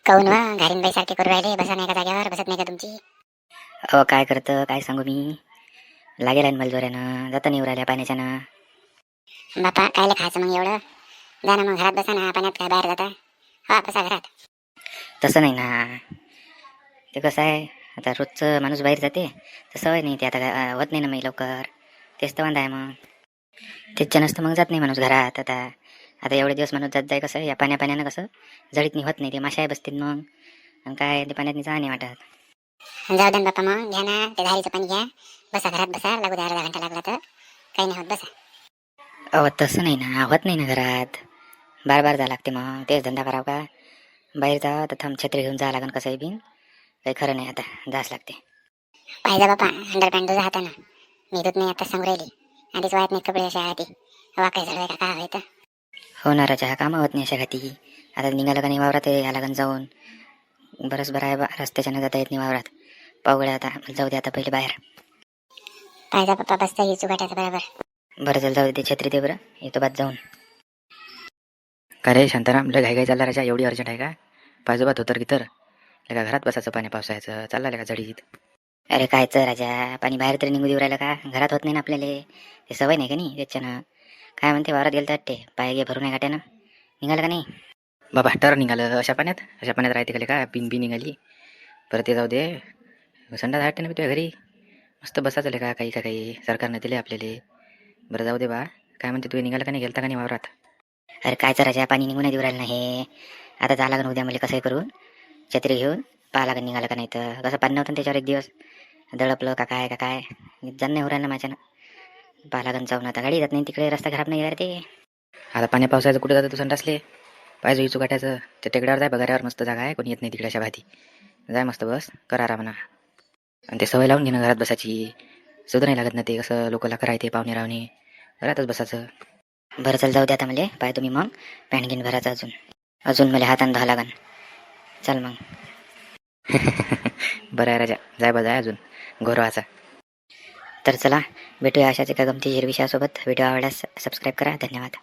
काऊन वा घारीनबाई सारखे करू राहिले? बसा नाही का जागेवर? बसत नाही का तुमची? अहो काय करतं, काय सांगू मी. लागेल आहे मला जोऱ्यानं, जाता नाही राहिल्या पाण्याच्यानं. बापा कायले खायचं मग एवढं? जा ना मग घरात बसा ना, पाण्यात काय बाहेर जाता? हा बसा घरात. तसं नाही ना, ते कसं आहे, आता रोजचं माणूस बाहेर जाते तर सवय नाही, ते आता होत नाही ना मी लवकर. तेच तर वांदा आहे मग. त्याच्या नसतं मग जात नाही माणूस घरात. आता आता एवढे दिवस माणूस जात जाय, कसं या पाण्यानं कसं जळीत नाही, होत नाही, ते माशाही बसतील मग. आणि काय ते पाण्यात जा नाही वाटत. जाऊ द्या ना बापा, मग घ्या ना ते धारीचं पाणी घ्या. बसा घरात बसा, लागू द्या अर्धा घंटा लागला तर काही नाही होत, बसा. अहो तसं नाही ना, होत नाही ना घरात. बार बार जा लागते, मग तेच धंदा करावं का? बाहेर जा तर थांब, छत्री घेऊन जा लागन कसंही बिन. काही खरं नाही, आता जास लागते. पाहिजे बापा अंडरपॅन्ट तुझा हातानं. मी दूध नाही आता सांगू राहिली. आधीच वायत नाही कपडे अशा आधी वाकाय झालं का काय व्हायचं? होणाराच्या कामं होत नाही अशा घाती. आता निघालं का नाही वावरात, या लागन जाऊन. बरंच बरं आहे बा, रस्त्याच्यानं जाता येत नाही वावरात. पावगड्या आता जाऊ दे, आता पहिले बाहेर. पाहिजे बापा, बसता ही चुकाट्याचं बरोबर. बरं चल, जाऊ दे, छत्री दे बरं, येतो बाद जाऊन. का रे शांताराम, लय घाई चालला राजा, एवढी अर्जंट आहे का? पाहिजे बा धोतर गितर, लगा घरात बसायचं पाणी पावसायचं चालला का झडीत. अरे कायचं राजा, पाणी बाहेर तरी निघू देऊ राहिलं का? घरात होत नाही ना आपल्याला, ते सवय नाही का नाही त्याच्यानं. काय म्हणते, वावरात गेलं तर वाटते, पाय गे भरून आहे गाट्यानं. निघालं का नाही? बाबा टर निघालं अशा पाण्यात राहते का का पिन बी निघाली. परत ते जाऊ दे, संडा वाटते ना तुझ्या घरी. मस्त बसायचं का काही सरकारनं दिले आपल्याला. बरं जाऊ दे बा, काय म्हणते तू, निघालं का नाही, गेलता का नाही वावरात? अरे कायचं राजा, पाणी निघून नाही देऊ राहिलं नाही. आता जा लागन उद्या मला कसंही करून, छत्री घेऊन पाहा लागन निघालं का नाही. तर कसं पाणी नव्हतं त्याच्यावर एक दिवस दडपलं का काय जाण नाही हो राहिलं माझ्यानं. पाहा लागन जाऊन, आता गाडी जात नाही तिकडे, रस्ता खराब नाही ते. आता पाणी पावसाचं कुठे जातं तू संडासले? पाहिजे इचू काट्याचं त्या टेकड्यावर जाय, बघाऱ्यावर मस्त जागा आहे, कोणी येत नाही तिकडे अशा भाती. जाय मस्त बस, करा म्हणा. आणि ते सवय लावून घेणं घरात बसायची, सुद्धा नाही लागत ना ते. कसं लोकला करायचे पाहुणे रावणे, घरातच बसायचं. बरं चल, जाऊ द्या आता मला, पाय तुम्ही मग पॅन्ट घेऊन भरायचं अजून मला हातानं धुवा लागन. चल मग. बरं आहे राजा, जाय अजून गौरवाचा. तर चला, भेटूया अशाच एका गमतीशीर विषयासोबत. व्हिडिओ आवडल्यास सबस्क्राईब करा. धन्यवाद.